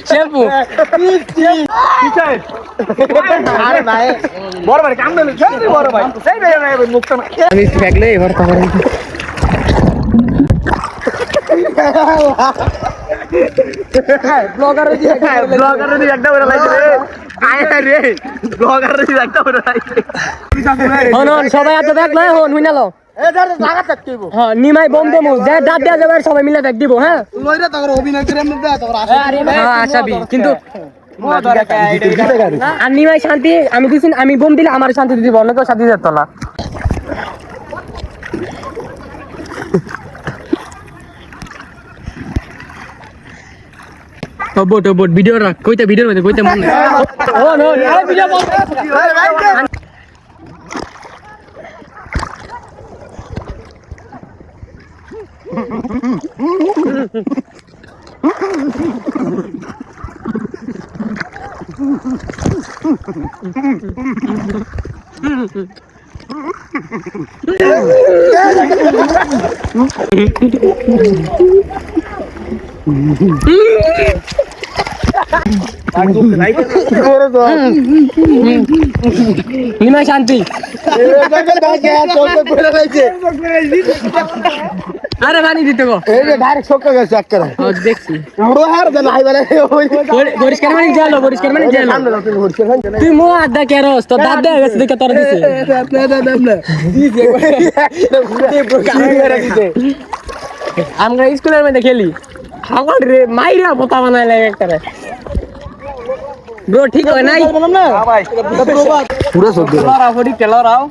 shampoo আরে ভাই বড় ভাই কাম দিলে জলদি বড় ভাই সেই ভাই মুখটা আমি ফেকলে এবার তারপরে ব্লগারে দিয়ে একটা বড় লাইছে রে আয় রে ব্লগারে দিয়ে একটা বড় লাইছে হন সবাই এত ব্যাগ লয় হন হুইনালো এ ধর লাগা থাকতেইব হ্যাঁ নিমাই বম দেমু যে দাঁত দেয়া যাবে সবাই মিলে ব্যাগ দিব হ্যাঁ লইরা তখন অভিনয় করে এমনি দে তখন আসে হ্যাঁ আসাবি কিন্তু আর নিমাই শান্তি আমি দিছি আমি বম দিলে আমার শান্তি দিব অন্য কেউ শান্তি দিত না বোট ভিডিও রাখ কইতে ভিডিওর মধ্যে কইতে মন ও নো আরে ভিডিও বল নিমাই শান্তি আরে বানি দিতে গো এই যে ডাইরেক্ট শোক গেছে এক করে দেখছি বড় হার দে লাই বলে পরিষ্কার মানে গেল তুই মো আদা কেরস তো দাদা গেছে দেখে তোর দিছে আমরা স্কুলের মধ্যে খেলি হাগল রে মাইরা পোতা বানাইলে একটা ব্রো ঠিক হয় নাই পুরো সব তেলরাও